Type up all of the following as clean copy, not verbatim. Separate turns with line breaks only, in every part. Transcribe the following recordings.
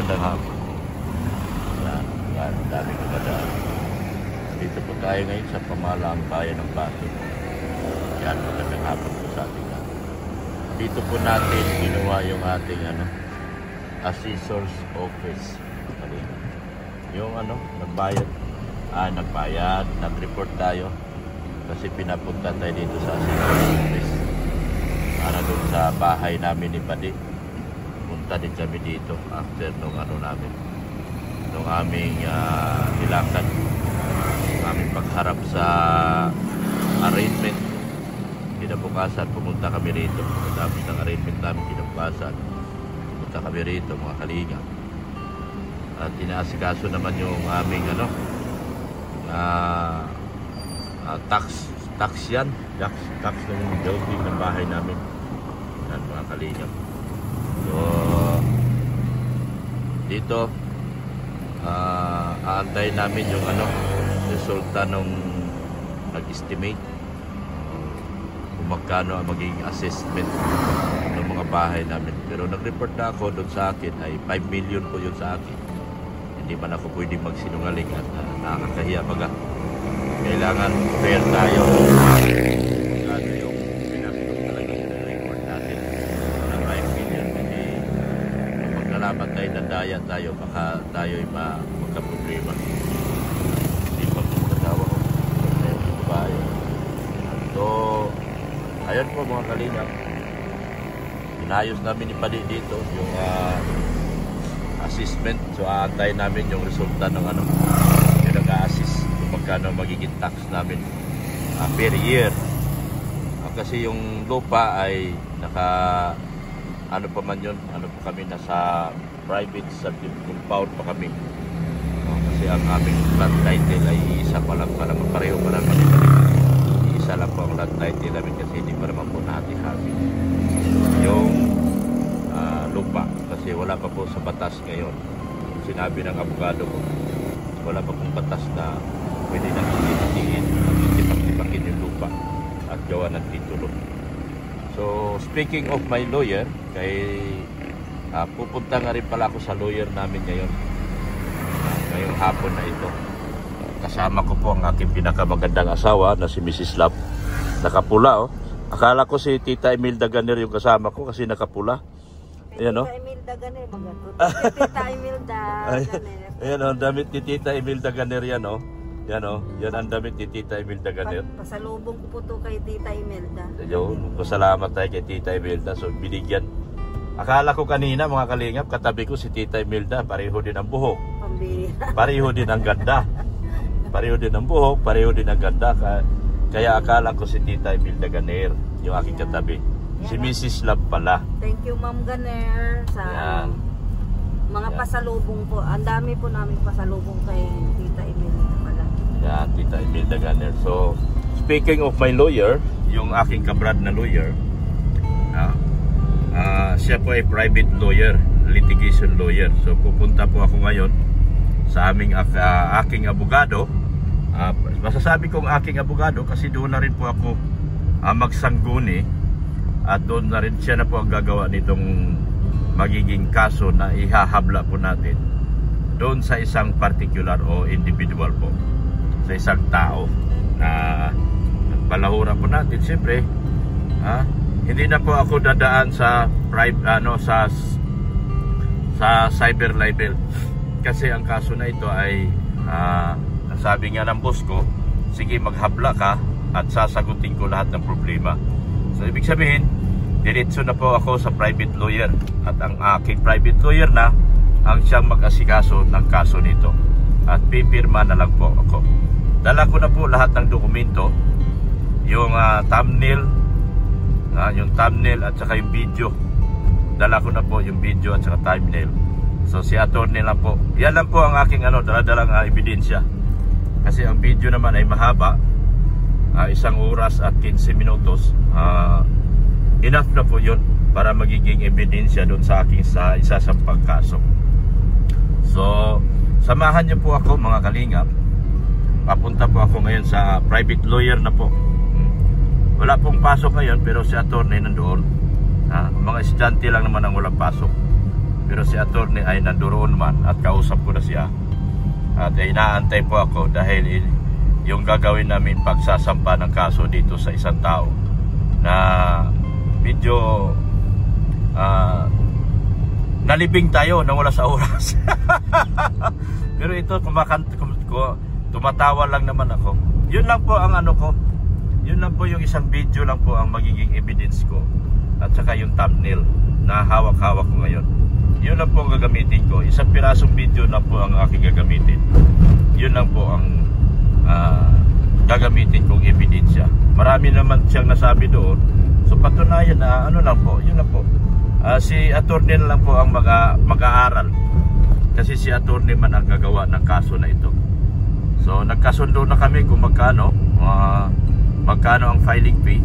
magandang hapon. Yan, dami kagadaan. Dito po tayo ngayon sa pamahalaang bayan ng Bato. Yan, magandang hapon po sa ating lahat. Dito po natin ginawa yung ating assessor's office. Yung nagbayad, nag-report tayo kasi pinapunta tayo dito sa assessor's office para doon sa bahay namin ni Padi. Punta din kami dito after nung namin, nung aming nilakad, aming pagharap sa arraignment. Kinabukasan pumunta kami rito. Tapos ng arraignment namin kinabukasan, pumunta kami rito mga kalinga. At inaasikaso naman yung aming tax yan. Tax ng building ng bahay namin. Yan mga kalinga. So dito aantayin namin yung resulta nung nag-estimate kung magkano ang magiging assessment ng mga bahay namin. Pero nag-report na ako doon sa akin ay 5 million po yun sa akin. Hindi man ako pwedeng magsinungaling at nakakahiya baga. Kailangan fair tayo. Ano yung pinakita talaga yung record natin na 5 million. Hindi magkalaman tayo na daya tayo, baka tayo ay magka-problema. Hindi pa magkatawa ko sa bahay. So ayan po mga kalingap, inayos namin ni Padi dito yung assessment. So aantayin namin yung resulta ng yung nag-a-assist kung magkano magiging tax namin per year. Kasi yung lupa ay pa man yun, pa kami nasa private compound pa kami. Kasi ang aming land title ay isa pa lang, pareho pa lang kami. Isa lang po ang land title namin kasi hindi pa naman po natin yung lupa kasi wala pa po sa batas ngayon. Sinabi ng abogado ko, wala pa pong batas na pwede nang tipak-tipakin yung lupa at gawa ng titulo. So speaking of my lawyer, pupunta nga rin pala ako sa lawyer namin ngayon, ngayong hapon na ito. Kasama ko po ang aking pinakamagandang asawa na si Mrs. Love. Nakapula Akala ko si Tita Imelda Ganer yung kasama ko kasi nakapula. Ayan
Tita Imelda Ganer, Tita Imelda Ganer.
Ayan ang damit ni Tita Imelda Ganer yan Yan ang damit ni Tita Imelda Ganer.
Pasalubong ko po to kay Tita Imelda.
Yun, pasalamat tayo kay Tita Imelda. So binigyan. Akala ko kanina mga kalingap, katabi ko si Tita Imelda, pareho din ang buhok. Pareho din ang ganda. Pareho din ang buhok, pareho din ang ganda. Kaya akala ko si Tita Imelda Ganer yung aking katabi. Si Mrs. Love pala.
Thank you Ma'am Ganer sa mga pasalubong po. Ang dami po namin pasalubong kay Tita Imelda pala.
Yan, Tita Imelda Ganer. So, speaking of my lawyer, yung aking kabrad na lawyer, siya po ay private lawyer, litigation lawyer. So, pupunta po ako ngayon sa aking abogado. Masasabi kong aking abogado kasi doon na rin po ako magsangguni at doon na rin siya na po ang gagawa nitong magiging kaso na ihahabla po natin doon sa isang particular o individual po, sa isang tao na palahura po natin. Siyempre hindi na po ako dadaan sa sa cyber libel kasi ang kaso na ito ay sabi nga ng boss ko, sige maghabla ka at sasagutin ko lahat ng problema. So ibig sabihin, diretso na po ako sa private lawyer at ang aking private lawyer na ang siyang mag-asikaso ng kaso nito at pipirma na lang po ako. Dala ko na po lahat ng dokumento, yung thumbnail at saka yung video. Dala ko na po yung video at saka thumbnail. So si attorney lang po, yan lang po ang aking dala-dalang ebidensya. Kasi ang video naman ay mahaba, 1 oras at 15 minutos. Enough na po yun para magiging ebidensya doon sa aking isasampang kaso. So samahan niyo po ako mga kalingap. Papunta po ako ngayon sa private lawyer na po. Wala pong pasok ngayon pero si attorney nandoon. Mga estudyante lang naman ang walang pasok. Pero si attorney ay nandoon man at kausap ko na siya. At inaantay po ako dahil yung gagawin namin pagsasampa ng kaso dito sa isang tao na medyo nalibing tayo na wala sa oras. Pero ito tumatawa lang naman ako. Yun lang po ang ano ko. Yun lang po yung isang video lang po ang magiging evidence ko. At saka yung thumbnail na hawak-hawak ko ngayon. Yun lang po ang gagamitin ko. Isang pirasong video na po ang aking gagamitin. Yun lang po ang gagamitin kong ebidensya. Marami naman siyang nasabi doon. So patunayan na ano lang po. Yun lang po. Si attorney lang po ang mag-aaral. Kasi si attorney man ang gagawa ng kaso na ito. So nagkasundo na kami kung magkano ang filing fee.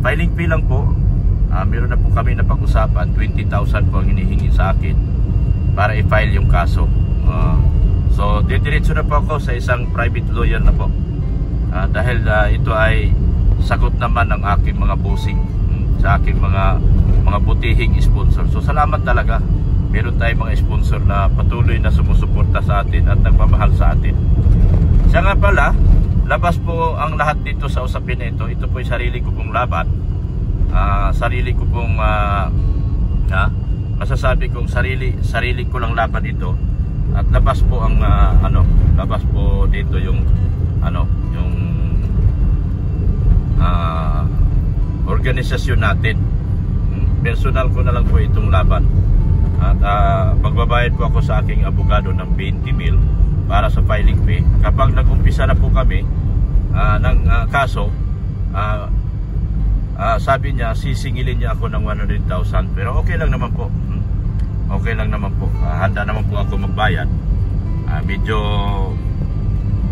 Filing fee lang po. Meron na po kami na pag-usapan. 20,000 po ang hinihingi sa akin para i-file yung kaso. So didiretso na po ako sa isang private lawyer na po. Dahil ito ay sagot naman ng aking mga bossing sa aking mga butihing sponsor. So salamat talaga. Meron tayong mga sponsor na patuloy na sumusuporta sa atin at nagmamahal sa atin. Siya nga pala, labas po ang lahat dito sa usapin na ito. Ito po yung sarili ko pong laban. Sarili ko pong masasabi kong sarili ko lang laban ito. At labas po ang labas po dito yung organisasyon natin. Personal ko na lang po itong laban. At magbabayad po ako sa aking abogado ng 20 mil para sa filing fee. Kapag nag-umpisa na po kami ng kaso, sabi niya sisingilin niya ako ng 100,000. Pero okay lang naman po. Okay lang naman po. Handa naman po ako magbayad. Medyo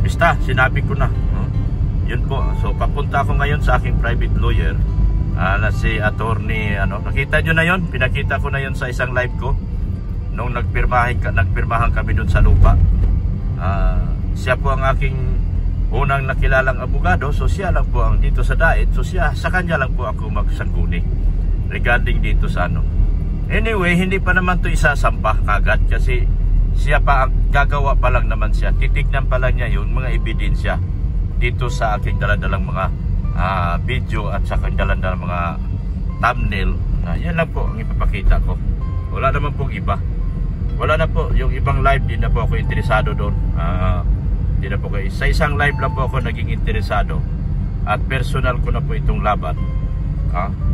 basta sinabi ko na. Yun po. So papunta ako ngayon sa aking private lawyer. Na si attorney nakita nyo na yon, pinakita ko na yon sa isang live ko nung nagpirmahan kami doon sa lupa. Siya po ang aking unang nakilalang abogado, so siya lang po ang dito sa DAET, so sa kanya lang po ako magsangkuni regarding dito sa anyway, hindi pa naman to isasampa kagad kasi siya pa ang gagawa pa lang naman siya, titignan pa lang niya yung mga ebidensya dito sa aking daladalang mga video at sa dalang mga thumbnail. Yan lang po ang ipapakita ko. Wala naman pong iba. Wala na po yung ibang live, di na po ako interesado doon. Di na po kayo. Sa isang live lang po ako naging interesado. At personal ko na po itong laban.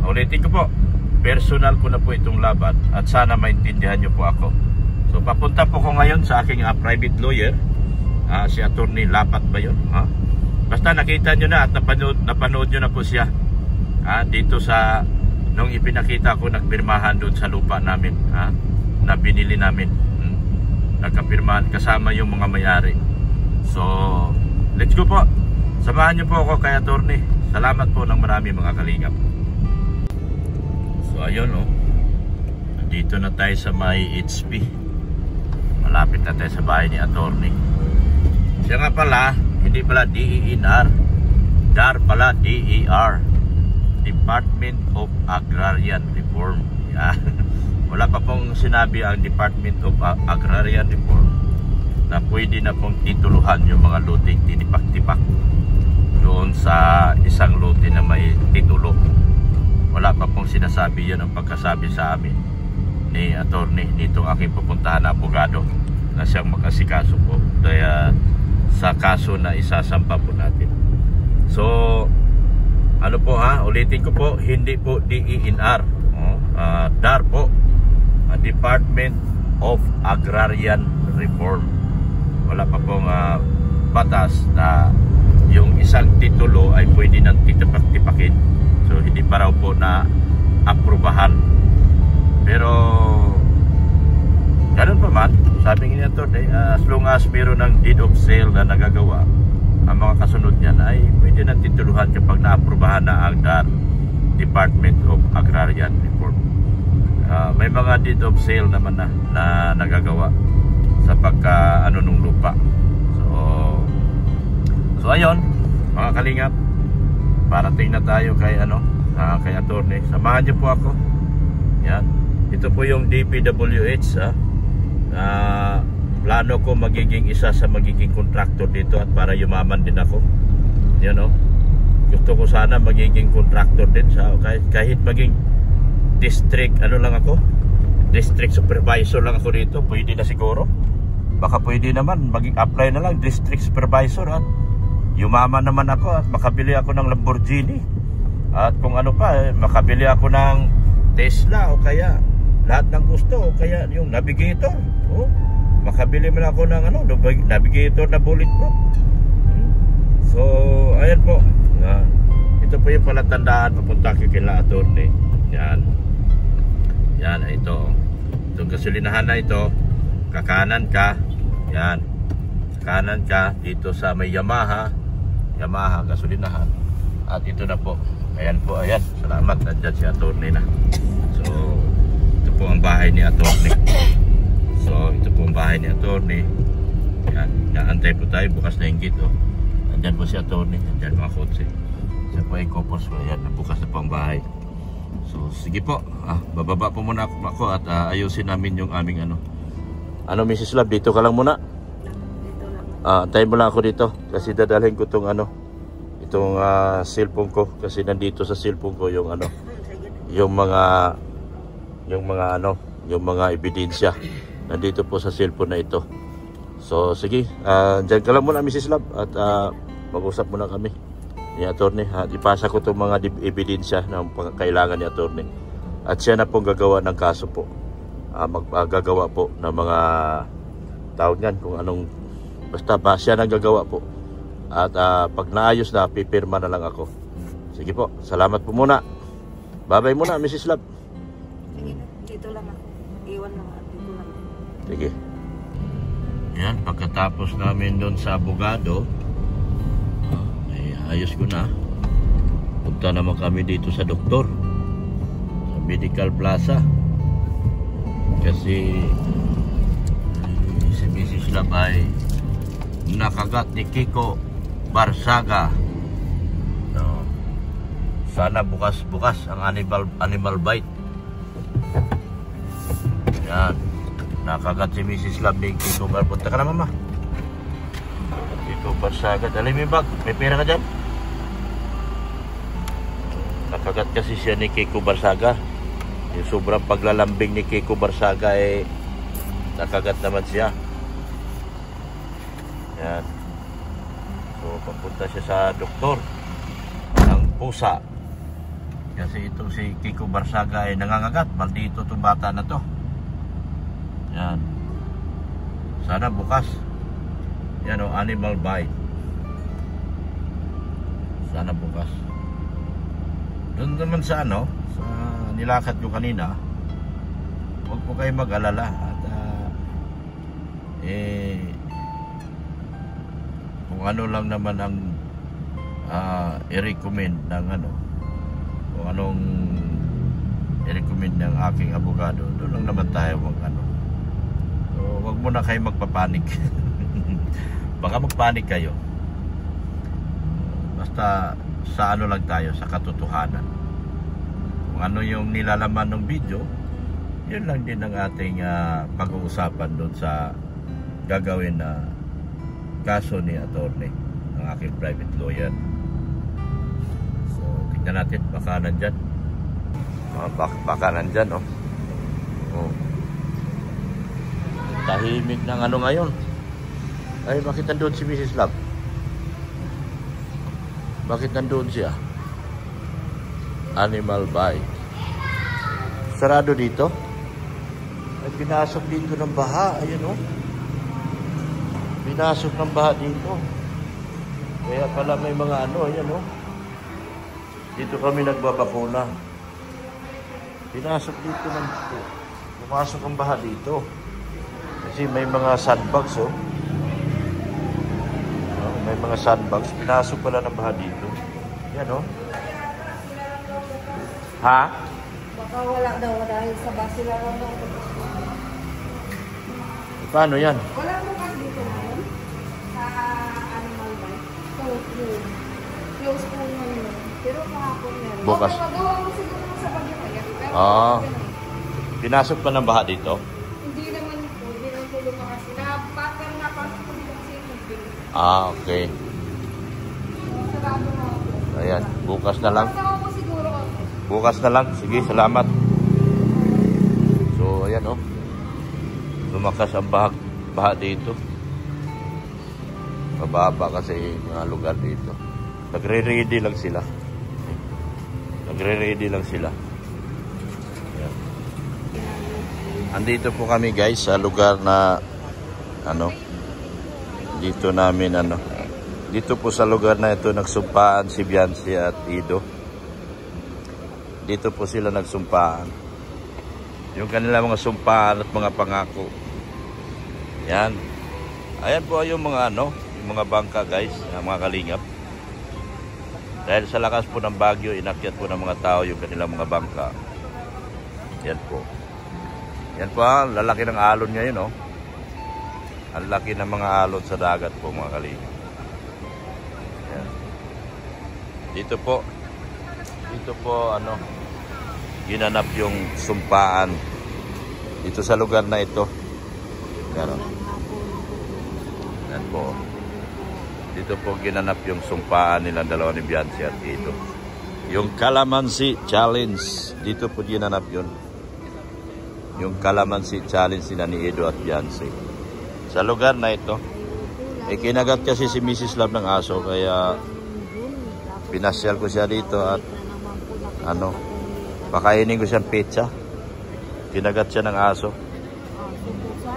Ulitin ko po, personal ko na po itong laban. At sana maintindihan nyo po ako. So papunta po ko ngayon sa aking private lawyer. Si attorney Lapat ba yun? Basta nakita nyo na at napanood nyo na po siya dito sa nung ipinakita ko nagpirmahan doon sa lupa namin na binili namin. Nagkapirmahan kasama yung mga may-ari. So let's go po. Samahan nyo po ako kay attorney. Salamat po ng marami mga kalingap. So ayun dito na tayo sa may HP. Malapit na tayo sa bahay ni attorney. Siya nga pala, hindi pala DENR, DAR pala, DER, Department of Agrarian Reform. Wala pa pong sinabi ang Department of Agrarian Reform na pwede na pong tituluhan yung mga loting tinipak-tipak doon sa isang lote na may titulo. Wala pa pong sinasabi yan ang pagkasabi sa amin ni attorney nitong aking pupuntahan na abogado na siyang makasikaso po dahil sa kaso na isasampa po natin. So po ulitin ko po, hindi po DENR, DAR po, Department of Agrarian Reform. Wala pa pong batas na yung isang titulo ay pwede nang titipak-tipakin. So hindi pa raw po na aprubahan. Pero ganun pa man, sabi nga ito, as long as meron ng deed of sale na nagagawa, ang mga kasunod niyan ay pwede nang tituluhan kapag naaprubahan na ang DAR, Department of Agrarian Reform. May mga deed of sale naman na nagagawa sa pagka nung lupa. So ayun, mga kalingap, parating na tayo kay kay attorney. Samahan niyo po ako. Yan. ito po yung DPWH, plano ko magiging isa sa magiging contractor dito at para yumaman din ako. Gusto ko sana magiging contractor din sa kahit maging district district supervisor lang ako dito, pwede na siguro. Baka pwede naman maging apply na lang district supervisor at yumaman naman ako at makabili ako ng Lamborghini at kung ano pa, makabili ako ng Tesla o kaya lahat ng gusto o kaya yung Navigator. Makabili man ako ng Navigator na bulletproof. So ayan po, ito po yung palatandaan papunta kila attorney. Yan, ito. Itong gasolinahan na ito, kakanan ka. Yan. Kanan ka dito sa may Yamaha gasolinahan. At ito na po. Ayan po, ayan. Salamat, nandiyan si attorney na. So, ito po ang bahay ni attorney. Yan. Naantay po tayo, bukas na yung gate. Nandiyan po si attorney. Nandiyan mga kotse. Siya po ay kopos. Ayan, bukas na po ang bahay. So sige po, bababa po muna ako at ayusin namin yung aming Mrs. Love, dito ka lang muna.
Dito lang.
Antayin mo lang ako dito kasi dadalhin ko itong cellphone ko kasi nandito sa cellphone ko yung yung mga ebidensya nandito po sa cellphone na ito. So sige, dyan ka lang muna Mrs. Love at mag-usap muna kami ni attorney at ipasa ko itong mga ebidensya na kailangan ni attorney at siya na pong gagawa ng kaso po, gagawa po ng mga tawag niyan kung anong basta ba siya nang gagawa po at pag naayos na pipirma na lang ako. Sige po, salamat po muna, bye bye muna Mrs. Love.
Sige, dito lang ako, iwan lang at dito lang.
Sige. Yan, pagkatapos namin doon sa abogado, ayos ko na. Punta naman kami dito sa doktor sa Medical Plaza kasi si Mrs. Love ay nakagat ni Kiko Barsaga. Sana bukas ang animal bite. Yan, nakagat si Mrs. Love ni Kiko Barsaga. Punta ka na mama. Kiko Barsaga, dali may bag, may pera ka dyan? Nakagat kasi siya ni Kiko Barsaga. Yung sobrang paglalambing ni Kiko Barsaga nakagat naman siya. Yan. So papunta siya sa doktor ng pusa kasi itong si Kiko Barsaga ay nangangagat. Maldito itong bata na to. Yan. Sana bukas. Yan animal bite. Sana bukas. Doon naman sa sa nilakad ko kanina, huwag po kayo mag-alala at kung ano lang naman ang i-recommend ng kung anong i-recommend ng aking abogado, doon lang naman tayo so huwag muna kayo magpapanik. Baka magpanik kayo. Basta sa lang tayo, sa katotohanan. Kung ano yung nilalaman ng video, yun lang din ang ating pag-uusapan doon sa gagawin na kaso ni attorney, ang aking private lawyer. So tignan natin, baka nandyan. Baka nandyan, tahimik ng ngayon. Ay, bakit nandun si Mrs. Love? Bakit nandun siya? Animal bite. Sarado dito? Ay, pinasok dito ng baha. Ayan pinasok ng baha dito. Kaya pala may mga ayan dito kami nagbabakuna. Pinasok dito pumasok ang baha dito. Kasi may mga sandbags may mga sandbags. Pinasok pala ng baha dito. Yan Ha?
Baka wala daw dahil sa basila lang daw.
Paano yan?
Wala bukas dito ngayon sa animal bite. Close po ngayon. Pero kahapon meron.
Bukas.
Magawa mo siguro sa bagay.
Pinasok pa ng baha dito?
Hindi naman po. Hindi naman po lumakas. Pero napasok po dito kasi yung tubig.
Ah, okay.
Sarado na ako.
Ayan, bukas na lang.
Basta ako po siguro ako.
Bukas na lang. Sige, salamat. So, ayan oh. Lumakas ang baha dito. Mababa kasi yung mga lugar dito. Nagre-ready lang sila. Nagre-ready lang sila. Ayan. Andito po kami guys sa lugar na dito namin dito po sa lugar na ito nagsumpaan si Biancy at Ido. Dito po sila nagsumpaan. Yung kanila mga sumpaan at mga pangako. Yan. Ayan po yung mga yung mga bangka guys, yung mga kalingap. Dahil sa lakas po ng bagyo, inakyat po ng mga tao yung kanilang mga bangka. Yan po. Yan po ang lalaki ng alon ngayon oh. Ang laki ng mga alon sa dagat po mga kalingap. Yan. Dito po ginanap yung sumpaan dito sa lugar na ito. Yan oh. Yan po. Dito po ginanap yung sumpaan nilang dalawa ni Biancy at Ido. Yung Calamansi Challenge. Dito po ginanap yun. Yung Calamansi Challenge nila ni Ido at Biancy. Sa lugar na ito. Kinagat kasi si Mrs. Love ng aso. Kaya pinasyal ko siya dito at pakainin ko siyang pizza. Kinagat siya ng aso.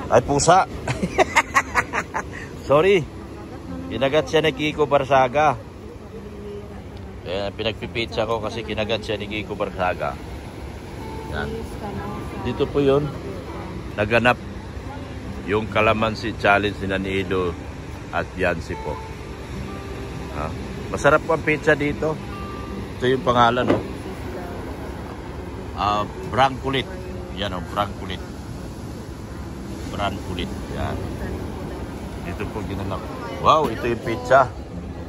Ay, pusa. Sorry. Kinagat siya ni Kiko Barsaga. Pinagpipitsa ko kasi kinagat siya ni Kiko Barsaga. Yan. Dito po yun. Naganap yung Calamansi Challenge nila ni Ido at Biancy po. Masarap po ang pizza dito. Ito yung pangalan Branculit. Yan Branculit. Branculit. Yan. Dito po ginanap. Wow, ito yung pizza.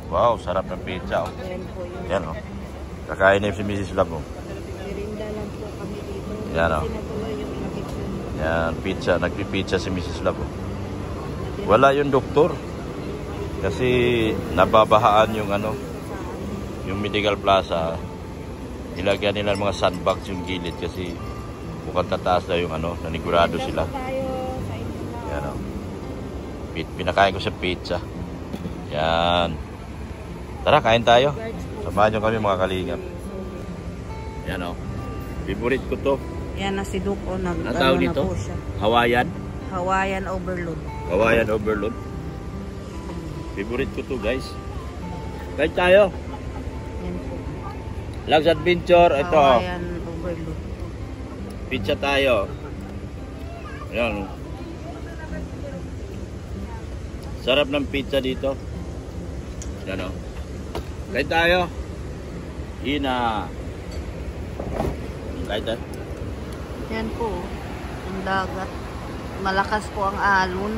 Wow, sarap ng pizza. Yan Kakain na si Mrs. Love Yan Yan, pizza. Nagpipizza si Mrs. Love Wala yung doktor. Kasi nababahaan yung yung Medical Plaza. Ilagyan nila mga sandbox yung gilid kasi mukhang tataas na yung nanigurado sila. Yan pinakain ko sa pizza. Yan. Tara, kain tayo. Samahan nyo kami mga kalingap. Yan favorite ko to.
Yan na si Duko.
Natawag dito?
Po siya.
Hawaiian
Overload.
Hawaiian Overload. Favorite ko to guys. Kain tayo.
Yan po.
Lugs Adventure. Ito.
Hawaiian Overload.
Pizza tayo. Ayan. Sarap ng pizza dito. Yan Kain tayo. Ina. Kain tayo.
Yan po. Ang dagat. Malakas po ang alon.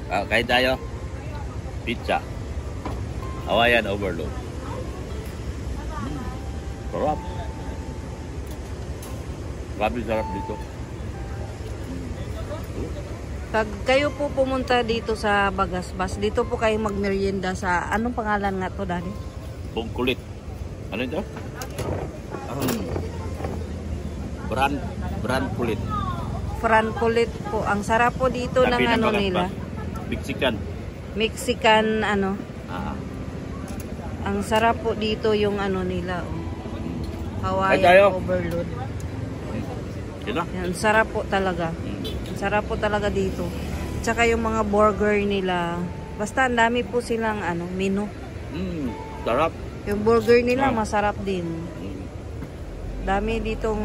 Kain tayo. Pizza. Hawaiian Overload. Sarap. Grabe sarap dito.
Pag kayo po pumunta dito sa Bagasbas, dito po kayo magmerienda sa, anong pangalan nga to, Daddy?
Bongkulit. Ano ito? Branculit.
Franculit po. Ang sarap po dito ng nila. Mexican Ang sarap po dito yung nila. Hawaiian Overload. Yan, sarap po talaga. Sarap po talaga dito. Tsaka yung mga burger nila. Basta ang dami po silang menu.
Sarap.
Yung burger nila masarap din. Dami ditong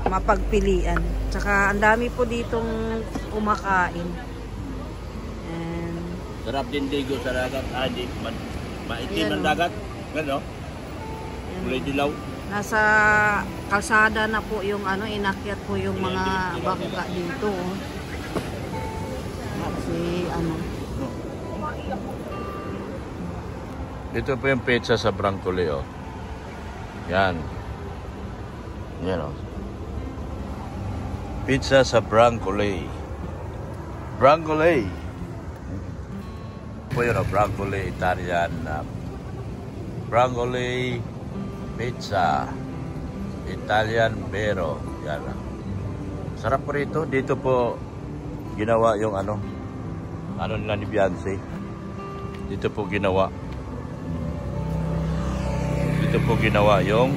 mapagpilian. Tsaka ang dami po ditong kumakain. And
sarap din digo sa dagat. Di maitim ang dagat. Gano? Kulay dilaw.
Nasa kalsada na po yung inakyat po yung mga bangka dito. Kasi Ito po yung pizza sa Branculit Yan.
Yan o. Pizza sa Brancole. Brancole. Po yun o, Brancole Italian. Brancole Pizza. Italian Vero. Yan. Sarap po rito. Dito po ginawa yung ano nila ni Beyonce. Dito po ginawa. Dito po ginawa yung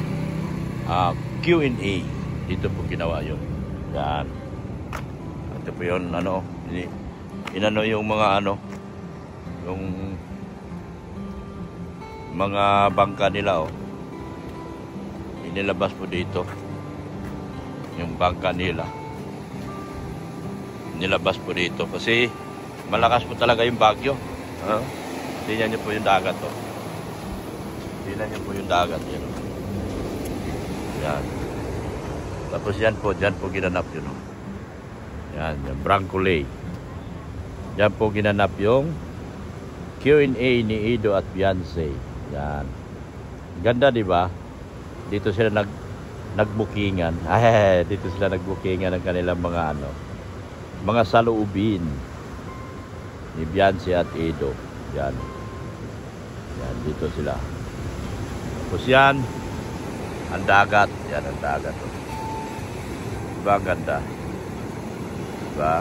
Q&A. Dito po ginawa yun. Yan. Ito po yun, ano, inano yung mga ano, yung mga bangka nila, oh. Inilabas po dito. Yung bangka nila. Nilabas po dito. Kasi malakas po talaga yung bagyo. Tingnan nyo po yung dagat, oh. Tingnan nyo po yung dagat. Yan, oh. Yan. Tapos yan po ginanap yun. Oh. Yan, yung Brancole. Yan po ginanap yung Q&A ni Ido at Beyonce. Yan. Ganda, di ba? Dito sila nagbukingan. Dito sila nagbukingan ng kanilang mga ano, mga saloobin ni Beyonce at Ido. Yan. Yan, dito sila. Tapos yan, ang dagat. Yan, ang dagat. Diba ang ganda? Diba?